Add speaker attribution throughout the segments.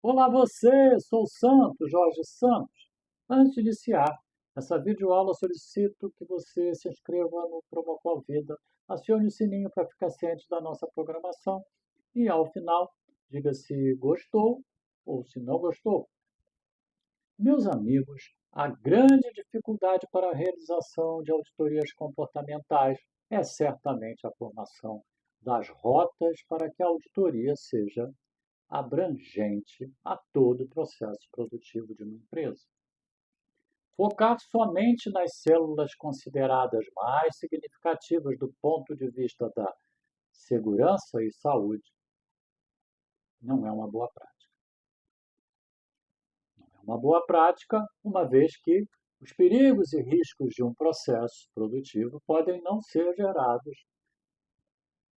Speaker 1: Olá você, sou o Santos, Jorge Santos. Antes de iniciar essa videoaula, solicito que você se inscreva no Promocol Vida, acione o sininho para ficar ciente da nossa programação e, ao final, diga se gostou ou se não gostou. Meus amigos, a grande dificuldade para a realização de auditorias comportamentais é certamente a formação das rotas para que a auditoria seja abrangente a todo o processo produtivo de uma empresa. Focar somente nas células consideradas mais significativas do ponto de vista da segurança e saúde não é uma boa prática. Não é uma boa prática, uma vez que os perigos e riscos de um processo produtivo podem não ser gerados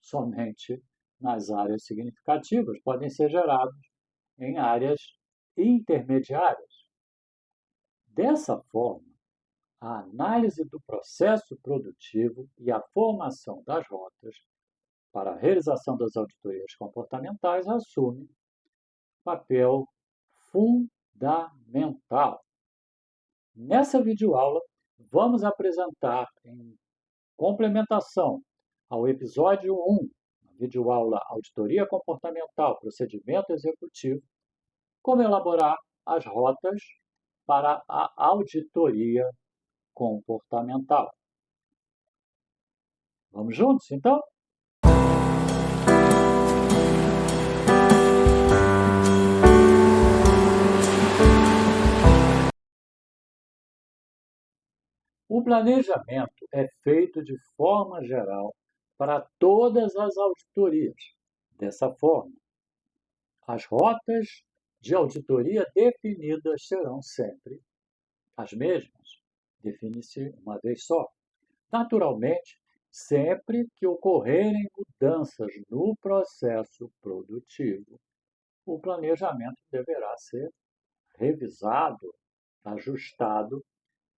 Speaker 1: somente nas áreas significativas, podem ser gerados em áreas intermediárias. Dessa forma, a análise do processo produtivo e a formação das rotas para a realização das auditorias comportamentais assume papel fundamental. Nessa videoaula, vamos apresentar, em complementação ao episódio 1, a videoaula Auditoria Comportamental, Procedimento Executivo, como elaborar as rotas para a auditoria comportamental. Vamos juntos, então? O planejamento é feito de forma geral para todas as auditorias. Dessa forma, as rotas de auditoria definidas serão sempre as mesmas. Define-se uma vez só. Naturalmente, sempre que ocorrerem mudanças no processo produtivo, o planejamento deverá ser revisado, ajustado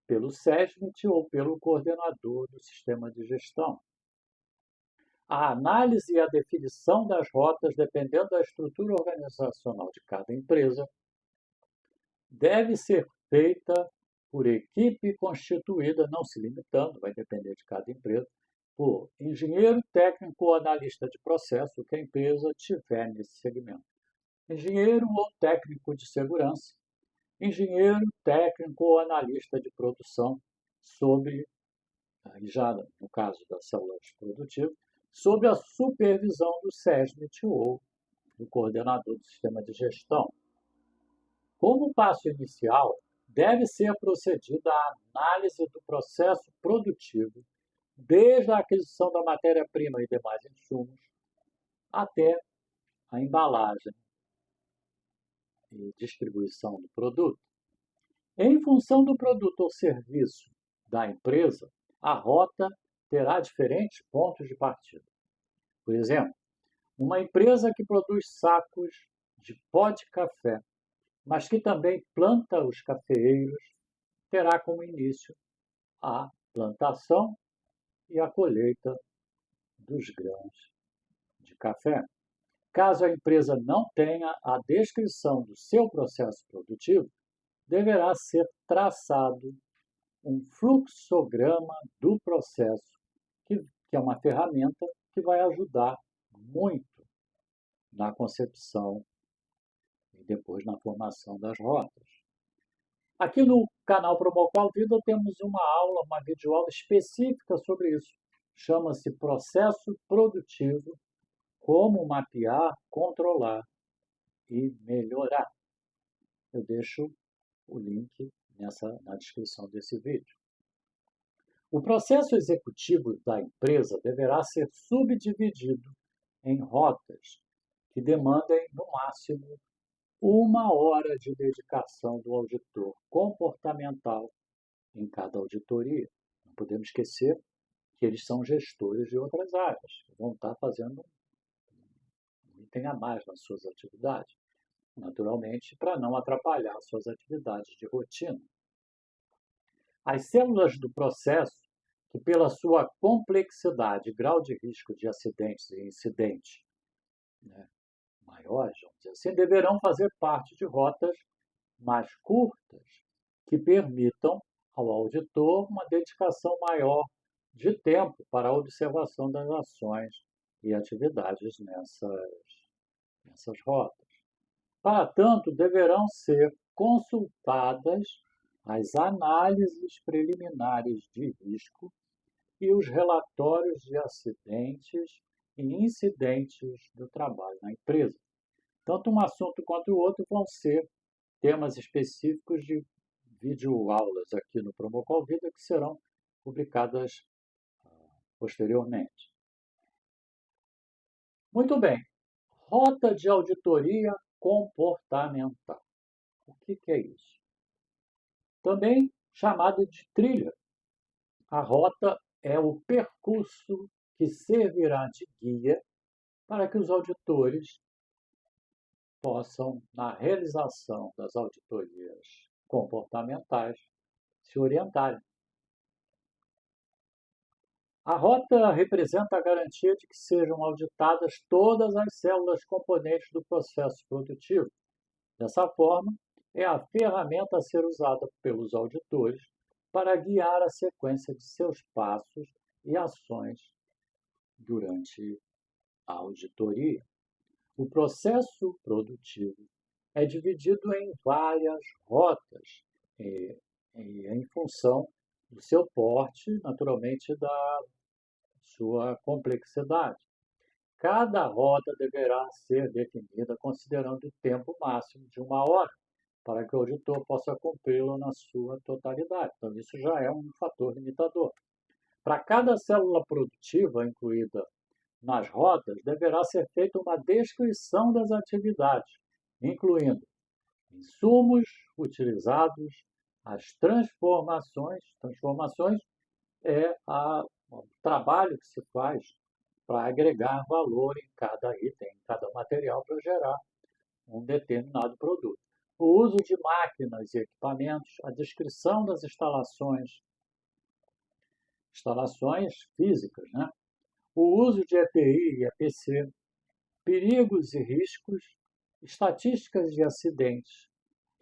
Speaker 1: pelo SESMIT ou pelo coordenador do sistema de gestão. A análise e a definição das rotas, dependendo da estrutura organizacional de cada empresa, deve ser feita por equipe constituída, não se limitando, vai depender de cada empresa, por engenheiro técnico ou analista de processo, que a empresa tiver nesse segmento. Engenheiro ou técnico de segurança, engenheiro técnico ou analista de produção, sob, já no caso das células produtivas, sob a supervisão do SESMIT ou do coordenador do sistema de gestão. Como passo inicial, deve ser procedida a análise do processo produtivo, desde a aquisição da matéria-prima e demais insumos, até a embalagem e distribuição do produto. Em função do produto ou serviço da empresa, a rota terá diferentes pontos de partida. Por exemplo, uma empresa que produz sacos de pó de café, mas que também planta os cafeeiros, terá como início a plantação e a colheita dos grãos de café. Caso a empresa não tenha a descrição do seu processo produtivo, deverá ser traçado um fluxograma do processo, que é uma ferramenta que vai ajudar muito na concepção e depois na formação das rotas. Aqui no canal Promocol Vida temos uma aula, uma videoaula específica sobre isso. Chama-se Processo Produtivo, como mapear, controlar e melhorar. Eu deixo o link na descrição desse vídeo. O processo executivo da empresa deverá ser subdividido em rotas que demandem, no máximo, 1 hora de dedicação do auditor comportamental em cada auditoria. Não podemos esquecer que eles são gestores de outras áreas, vão estar fazendo um item a mais nas suas atividades, naturalmente, para não atrapalhar suas atividades de rotina. As células do processo, que pela sua complexidade e grau de risco de acidentes e incidentes, maiores, vamos dizer assim, deverão fazer parte de rotas mais curtas, que permitam ao auditor uma dedicação maior de tempo para a observação das ações e atividades nessas rotas. Para tanto, deverão ser consultadas as análises preliminares de risco e os relatórios de acidentes e incidentes do trabalho na empresa. Tanto um assunto quanto o outro vão ser temas específicos de videoaulas aqui no Promocol Vida que serão publicadas posteriormente. Muito bem. Rota de auditoria comportamental. O que é isso? Também chamado de trilha. A rota é o percurso que servirá de guia para que os auditores possam, na realização das auditorias comportamentais, se orientarem. A rota representa a garantia de que sejam auditadas todas as células componentes do processo produtivo. Dessa forma, é a ferramenta a ser usada pelos auditores para guiar a sequência de seus passos e ações durante a auditoria. O processo produtivo é dividido em várias rotas, em função do seu porte, naturalmente, da sua complexidade. Cada rota deverá ser definida considerando o tempo máximo de 1 hora, para que o auditor possa cumpri-lo na sua totalidade. Então, isso já é um fator limitador. Para cada célula produtiva incluída nas rotas, deverá ser feita uma descrição das atividades, incluindo insumos utilizados, as transformações. Transformações é o trabalho que se faz para agregar valor em cada item, em cada material, para gerar um determinado produto. O uso de máquinas e equipamentos, a descrição das instalações físicas, né? O uso de EPI e EPC, perigos e riscos, estatísticas de acidentes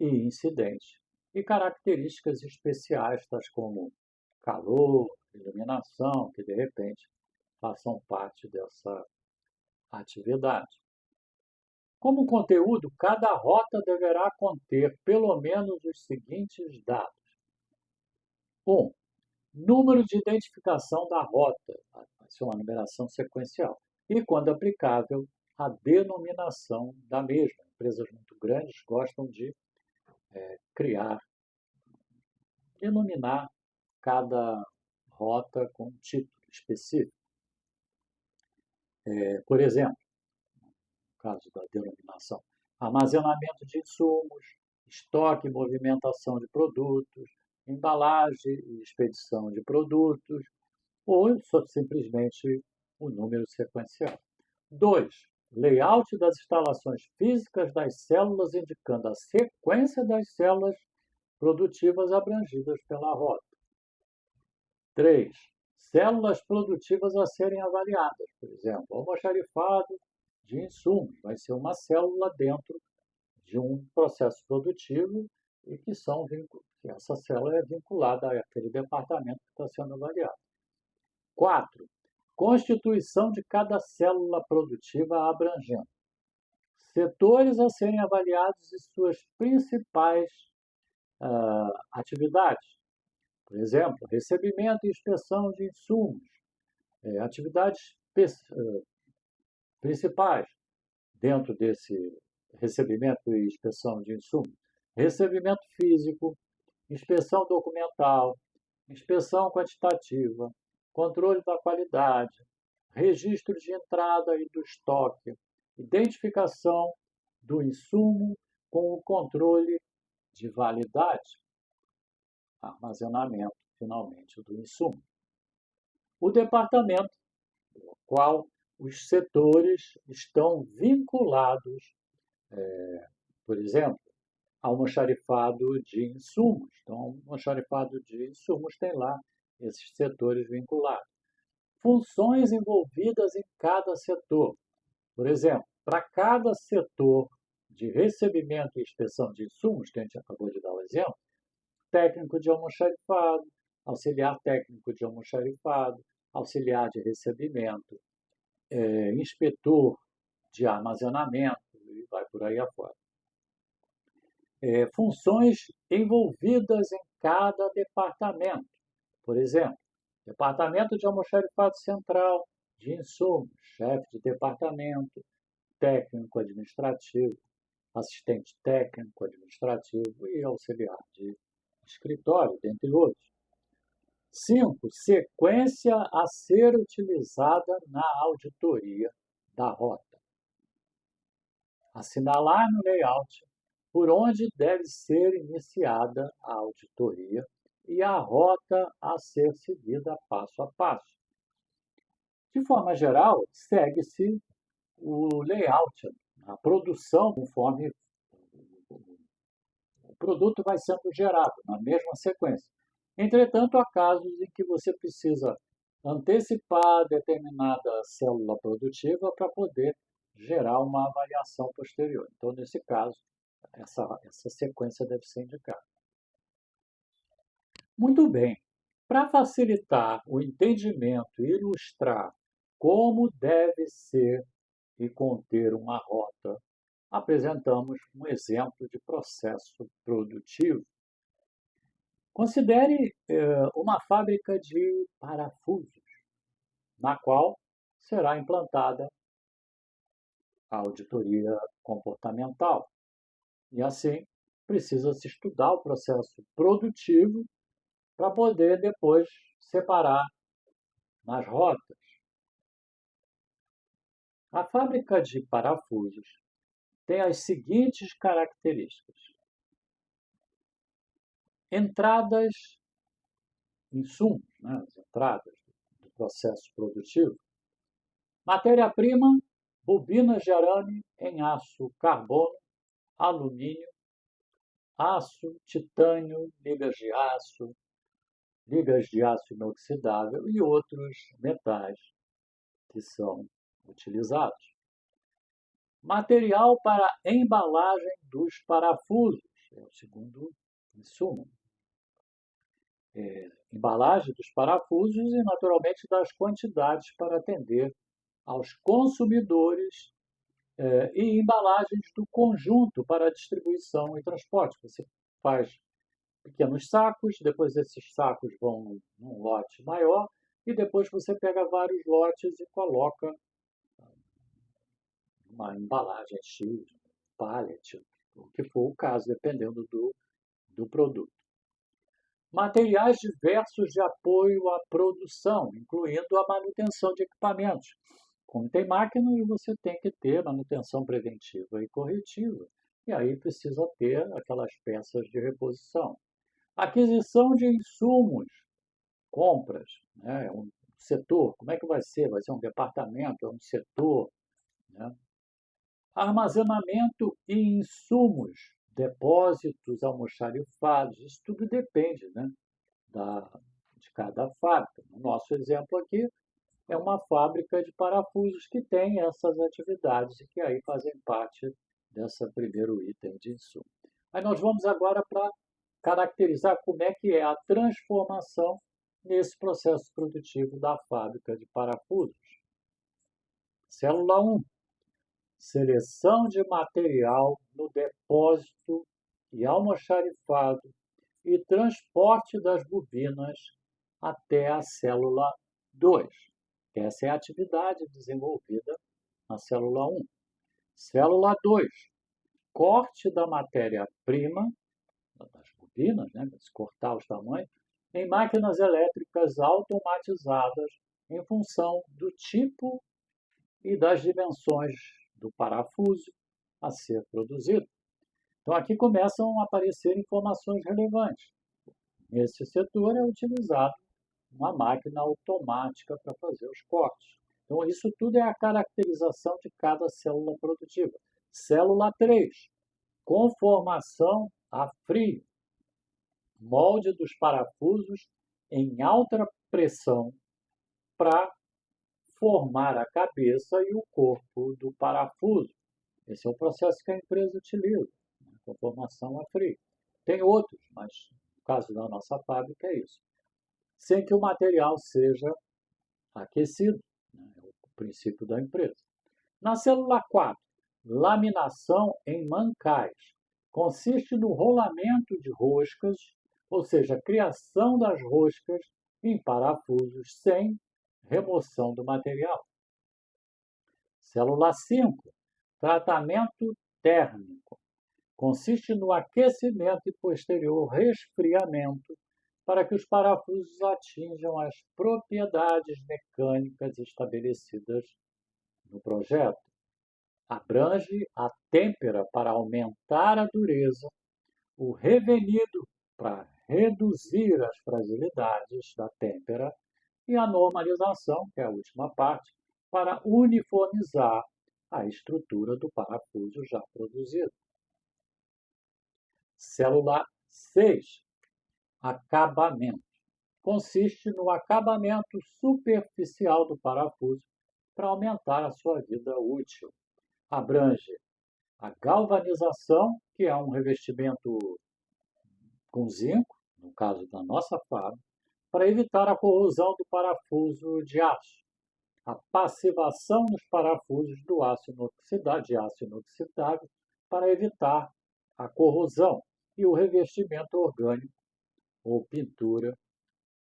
Speaker 1: e incidentes, e características especiais, tais como calor, iluminação, que de repente façam parte dessa atividade. Como conteúdo, cada rota deverá conter pelo menos os seguintes dados. 1. Número de identificação da rota, vai ser uma numeração sequencial. E, quando aplicável, a denominação da mesma. Empresas muito grandes gostam de denominar cada rota com um título específico. Por exemplo, no caso da denominação, armazenamento de insumos, estoque e movimentação de produtos, embalagem e expedição de produtos, ou simplesmente o número sequencial. 2. Layout das instalações físicas das células, indicando a sequência das células produtivas abrangidas pela rota. 3. Células produtivas a serem avaliadas. Por exemplo, o almoxarifado de insumos vai ser uma célula dentro de um processo produtivo e que essa célula é vinculada àquele departamento que está sendo avaliado. 4. Constituição de cada célula produtiva abrangendo setores a serem avaliados e suas principais atividades. Por exemplo, recebimento e inspeção de insumos, atividades principais dentro desse recebimento e inspeção de insumos. Recebimento físico, inspeção documental, inspeção quantitativa, controle da qualidade, registro de entrada e do estoque, identificação do insumo com o controle de validade, armazenamento, finalmente, do insumo. O departamento, no qual os setores estão vinculados, por exemplo, ao almoxarifado de insumos. Então, o almoxarifado de insumos tem lá esses setores vinculados. Funções envolvidas em cada setor. Por exemplo, para cada setor de recebimento e inspeção de insumos, que a gente acabou de dar o exemplo, técnico de almoxarifado, auxiliar técnico de almoxarifado, auxiliar de recebimento, inspetor de armazenamento e vai por aí afora. Funções envolvidas em cada departamento. Por exemplo, departamento de almoxarifado central, de insumos, chefe de departamento, técnico administrativo, assistente técnico administrativo e auxiliar de escritório, dentre outros. 5. Sequência a ser utilizada na auditoria da rota. Assinalar no layout por onde deve ser iniciada a auditoria e a rota a ser seguida passo a passo. De forma geral, segue-se o layout, a produção conforme o produto vai sendo gerado, na mesma sequência. Entretanto, há casos em que você precisa antecipar determinada célula produtiva para poder gerar uma avaliação posterior. Então, nesse caso, essa sequência deve ser indicada. Muito bem. Para facilitar o entendimento e ilustrar como deve ser e conter uma rota, apresentamos um exemplo de processo produtivo. Considere uma fábrica de parafusos, na qual será implantada a auditoria comportamental. E assim, precisa-se estudar o processo produtivo para poder depois separar nas rotas. A fábrica de parafusos tem as seguintes características: entradas, insumos, as entradas do processo produtivo, matéria-prima, bobinas de arame em aço carbono, alumínio, aço, titânio, ligas de aço inoxidável e outros metais que são utilizados. Material para embalagem dos parafusos, é o segundo insumo. Embalagem dos parafusos e, naturalmente, das quantidades para atender aos consumidores e embalagens do conjunto para distribuição e transporte. Você faz pequenos sacos, depois esses sacos vão num lote maior e depois você pega vários lotes e coloca uma embalagem X, pallet, o que for o caso, dependendo do produto. Materiais diversos de apoio à produção, incluindo a manutenção de equipamentos. Como tem máquina, você tem que ter manutenção preventiva e corretiva, e aí precisa ter aquelas peças de reposição. Aquisição de insumos, compras, um setor, como é que vai ser? Vai ser um departamento, é um setor, Armazenamento e insumos, depósitos almoxarifados, isso tudo depende de cada fábrica. No nosso exemplo aqui, é uma fábrica de parafusos que tem essas atividades e que aí fazem parte desse primeiro item de insumo. Aí nós vamos agora para caracterizar como é que é a transformação nesse processo produtivo da fábrica de parafusos. Célula 1. Seleção de material no depósito e almoxarifado e transporte das bobinas até a célula 2. Essa é a atividade desenvolvida na célula 1. Célula 2. Corte da matéria-prima, das bobinas, se cortar os tamanhos, em máquinas elétricas automatizadas em função do tipo e das dimensões do parafuso a ser produzido. Então, aqui começam a aparecer informações relevantes. Nesse setor é utilizado uma máquina automática para fazer os cortes. Então, isso tudo é a caracterização de cada célula produtiva. Célula 3, conformação a frio. Molde dos parafusos em alta pressão para formar a cabeça e o corpo do parafuso. Esse é o processo que a empresa utiliza, né, com formação a frio. Tem outros, mas no caso da nossa fábrica é isso. Sem que o material seja aquecido, né, é o princípio da empresa. Na célula 4, laminação em mancais. Consiste no rolamento de roscas, ou seja, a criação das roscas em parafusos sem remoção do material. Célula 5, tratamento térmico. Consiste no aquecimento e posterior resfriamento para que os parafusos atinjam as propriedades mecânicas estabelecidas no projeto. Abrange a têmpera para aumentar a dureza, o revenido para reduzir as fragilidades da têmpera e a normalização, que é a última parte, para uniformizar a estrutura do parafuso já produzido. Célula 6. Acabamento. Consiste no acabamento superficial do parafuso para aumentar a sua vida útil. Abrange a galvanização, que é um revestimento com zinco, no caso da nossa fábrica, para evitar a corrosão do parafuso de aço. A passivação nos parafusos do aço inoxidável para evitar a corrosão e o revestimento orgânico ou pintura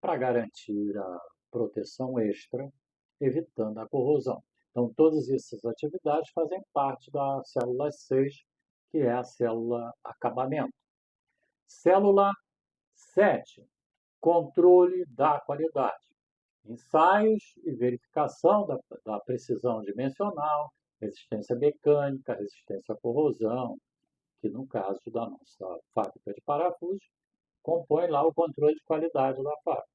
Speaker 1: para garantir a proteção extra, evitando a corrosão. Então, todas essas atividades fazem parte da célula 6, que é a célula acabamento. Célula 7, controle da qualidade. Ensaios e verificação da precisão dimensional, resistência mecânica, resistência à corrosão, que no caso da nossa fábrica de parafusos, compõe lá o controle de qualidade da fábrica.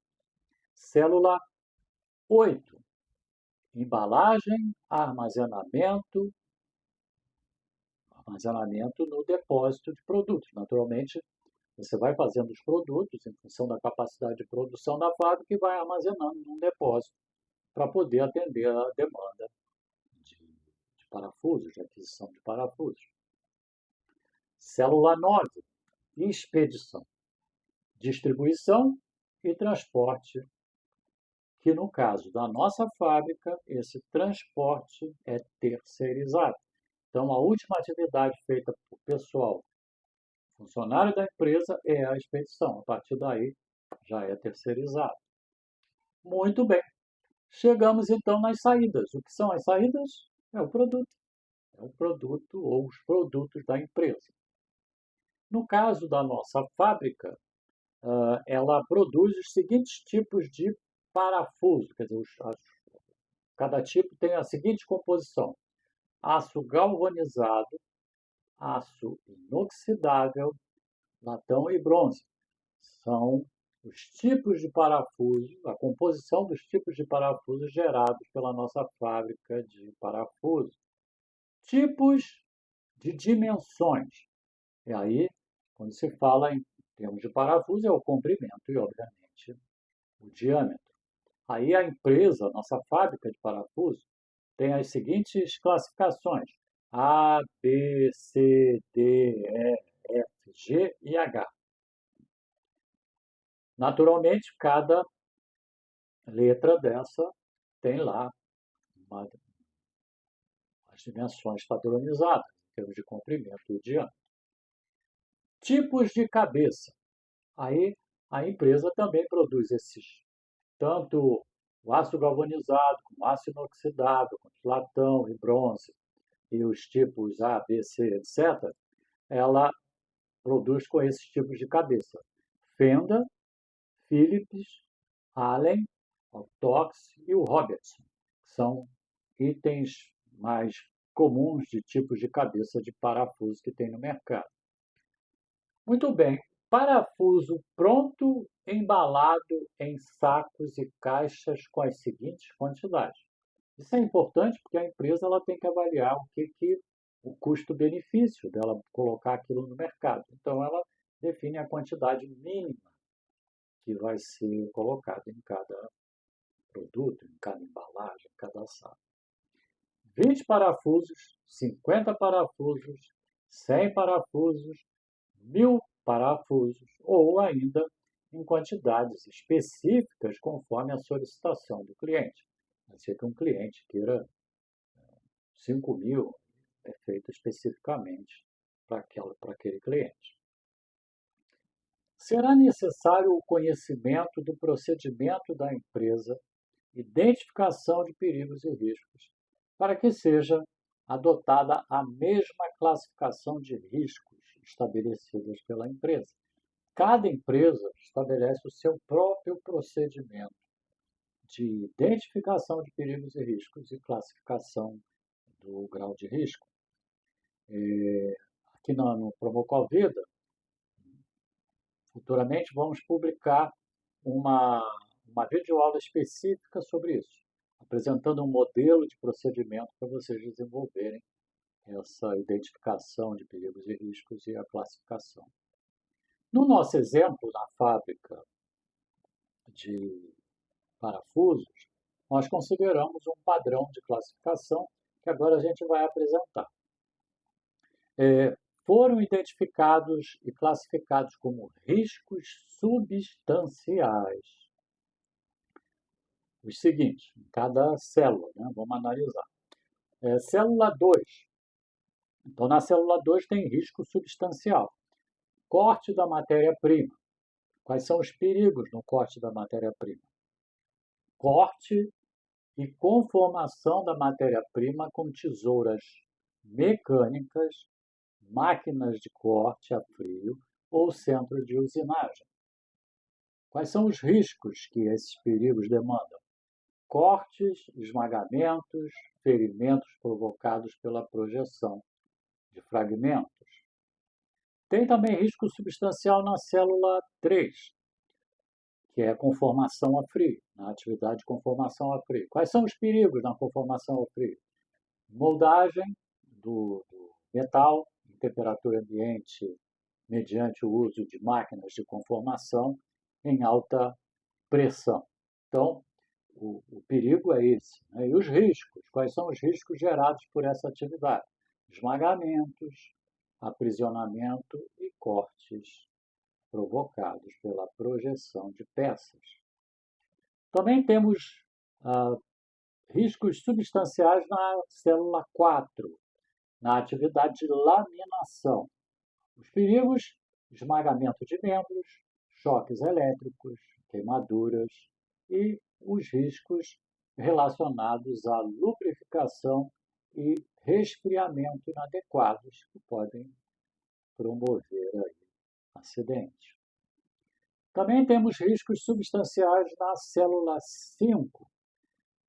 Speaker 1: Célula 8, embalagem, armazenamento no depósito de produtos. Naturalmente, você vai fazendo os produtos em função da capacidade de produção da fábrica e vai armazenando num depósito para poder atender a demanda de parafusos, de aquisição de parafusos. Célula 9, expedição, distribuição e transporte, que no caso da nossa fábrica, esse transporte é terceirizado. Então, a última atividade feita por pessoal, funcionário da empresa, é a expedição. A partir daí, já é terceirizado. Muito bem. Chegamos então nas saídas. O que são as saídas? É o produto. É o produto ou os produtos da empresa. No caso da nossa fábrica, ela produz os seguintes tipos de parafuso, quer dizer, cada tipo tem a seguinte composição: aço galvanizado, aço inoxidável, latão e bronze. São os tipos de parafuso, a composição dos tipos de parafuso gerados pela nossa fábrica de parafuso. Tipos de dimensões. E aí, quando se fala em termos de parafuso, é o comprimento e, obviamente, o diâmetro. Aí a empresa, a nossa fábrica de parafuso, tem as seguintes classificações: A, B, C, D, E, F, G e H. Naturalmente, cada letra dessa tem lá as dimensões padronizadas, em termos de comprimento e diâmetro. Tipos de cabeça. Aí a empresa também produz esses, tanto o aço galvanizado, como aço inoxidável, como latão e bronze, e os tipos A, B, C, etc., ela produz com esses tipos de cabeça. Fenda, Philips, Allen, o Tox e o Robertson. São itens mais comuns de tipos de cabeça de parafuso que tem no mercado. Muito bem. Parafuso pronto, embalado em sacos e caixas com as seguintes quantidades. Isso é importante porque a empresa ela tem que avaliar o custo-benefício dela colocar aquilo no mercado. Então, ela define a quantidade mínima que vai ser colocada em cada produto, em cada embalagem, em cada saco. 20 parafusos, 50 parafusos, 100 parafusos, 1000 parafusos, ou ainda em quantidades específicas conforme a solicitação do cliente. Pode ser que um cliente queira 5.000, é feito especificamente para aquele cliente. Será necessário o conhecimento do procedimento da empresa, identificação de perigos e riscos, para que seja adotada a mesma classificação de riscos estabelecidas pela empresa. Cada empresa estabelece o seu próprio procedimento de identificação de perigos e riscos e classificação do grau de risco. Aqui no Promocol Vida, futuramente vamos publicar uma videoaula específica sobre isso, apresentando um modelo de procedimento para vocês desenvolverem essa identificação de perigos e riscos e a classificação. No nosso exemplo, na fábrica de parafusos, nós consideramos um padrão de classificação que agora a gente vai apresentar. Foram identificados e classificados como riscos substanciais os seguintes, em cada célula, né? Vamos analisar. Célula 2. Então, na célula 2 tem risco substancial. Corte da matéria-prima. Quais são os perigos no corte da matéria-prima? Corte e conformação da matéria-prima com tesouras mecânicas, máquinas de corte a frio ou centro de usinagem. Quais são os riscos que esses perigos demandam? Cortes, esmagamentos, ferimentos provocados pela projeção de fragmentos. Tem também risco substancial na célula 3, que é a conformação a frio, na atividade de conformação a frio. Quais são os perigos na conformação a frio? Moldagem do metal em temperatura ambiente mediante o uso de máquinas de conformação em alta pressão. Então, o perigo é esse. Né? E os riscos? Quais são os riscos gerados por essa atividade? Esmagamentos, aprisionamento e cortes provocados pela projeção de peças. Também temos riscos substanciais na célula 4, na atividade de laminação. Os perigos: esmagamento de membros, choques elétricos, queimaduras e os riscos relacionados à lubrificação e resfriamento inadequados que podem promover acidente. Também temos riscos substanciais na célula 5,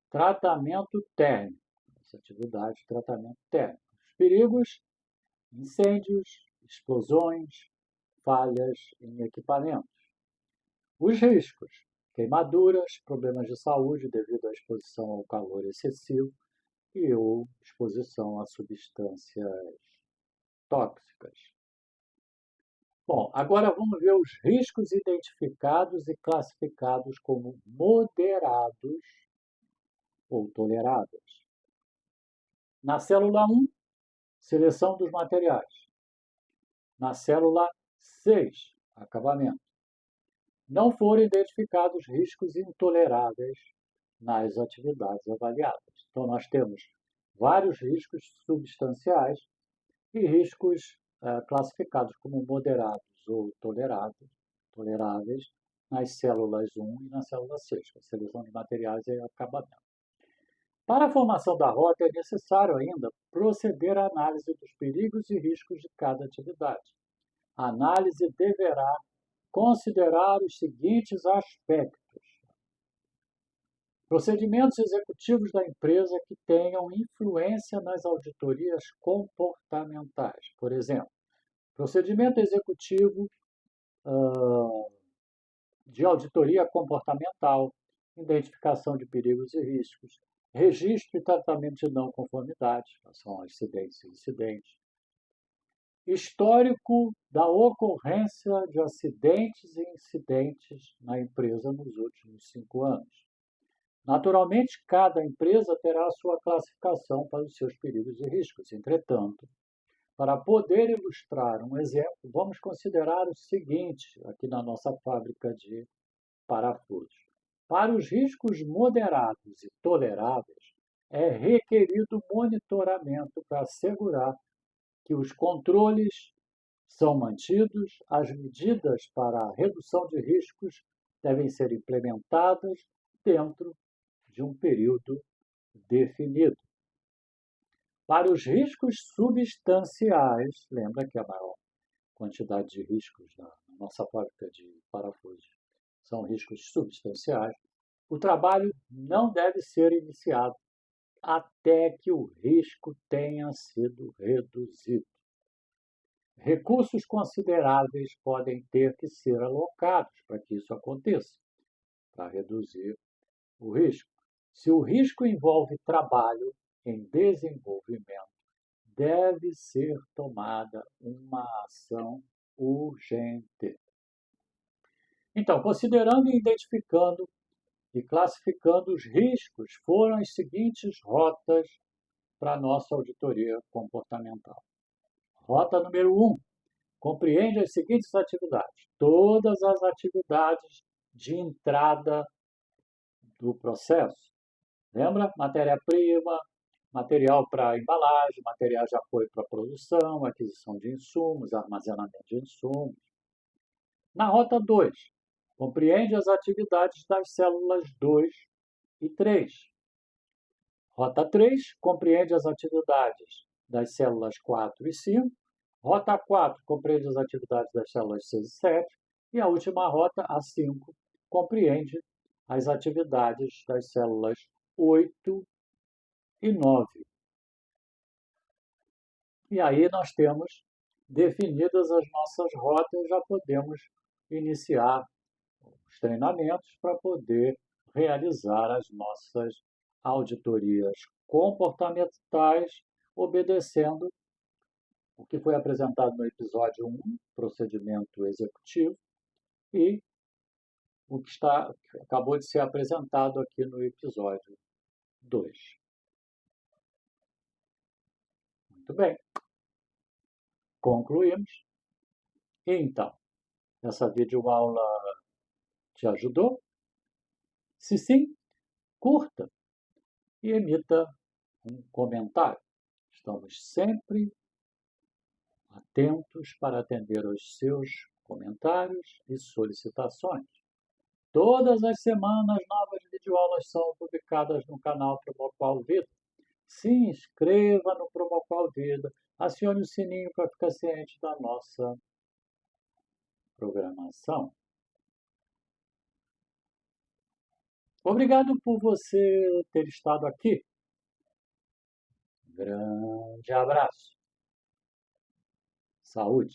Speaker 1: tratamento térmico. Essa atividade de tratamento térmico. Os perigos: incêndios, explosões, falhas em equipamentos. Os riscos: queimaduras, problemas de saúde devido à exposição ao calor excessivo e ou exposição a substâncias tóxicas. Bom, agora vamos ver os riscos identificados e classificados como moderados ou toleráveis. Na célula 1, seleção dos materiais. Na célula 6, acabamento. Não foram identificados riscos intoleráveis nas atividades avaliadas. Então, nós temos vários riscos substanciais e riscos classificados como moderados ou toleráveis nas células 1 e na célula 6, a seleção de materiais e acabamento. Para a formação da rota, é necessário ainda proceder à análise dos perigos e riscos de cada atividade. A análise deverá considerar os seguintes aspectos: procedimentos executivos da empresa que tenham influência nas auditorias comportamentais. Por exemplo, procedimento executivo de auditoria comportamental, identificação de perigos e riscos, registro e tratamento de não conformidade, são acidentes e incidentes, histórico da ocorrência de acidentes e incidentes na empresa nos últimos 5 anos. Naturalmente, cada empresa terá a sua classificação para os seus perigos e riscos. Entretanto, para poder ilustrar um exemplo, vamos considerar o seguinte aqui na nossa fábrica de parafusos. Para os riscos moderados e toleráveis, é requerido monitoramento para assegurar que os controles são mantidos, as medidas para a redução de riscos devem ser implementadas dentro de um período definido. Para os riscos substanciais, lembra que a maior quantidade de riscos na nossa fábrica de parafusos são riscos substanciais, o trabalho não deve ser iniciado até que o risco tenha sido reduzido. Recursos consideráveis podem ter que ser alocados para que isso aconteça, para reduzir o risco. Se o risco envolve trabalho em desenvolvimento, deve ser tomada uma ação urgente. Então, considerando e identificando e classificando os riscos, foram as seguintes rotas para a nossa auditoria comportamental. Rota número 1. Compreende as seguintes atividades. Todas as atividades de entrada do processo. Lembra? Matéria-prima, material para embalagem, materiais de apoio para produção, aquisição de insumos, armazenamento de insumos. Na rota 2, compreende as atividades das células 2 e 3. Rota 3, compreende as atividades das células 4 e 5. Rota 4, compreende as atividades das células 6 e 7. E a última rota, a 5, compreende as atividades das células 8 e 9. E aí nós temos definidas as nossas rotas, já podemos iniciar os treinamentos para poder realizar as nossas auditorias comportamentais, obedecendo o que foi apresentado no episódio 1, procedimento executivo, e o que acabou de ser apresentado aqui no episódio 2. Muito bem. Concluímos. Então, essa videoaula te ajudou? Se sim, curta e emita um comentário. Estamos sempre atentos para atender aos seus comentários e solicitações. Todas as semanas, novas videoaulas são publicadas no canal Promoqual Vida. Se inscreva no Promoqual Vida, acione o sininho para ficar ciente da nossa programação. Obrigado por você ter estado aqui. Grande abraço. Saúde.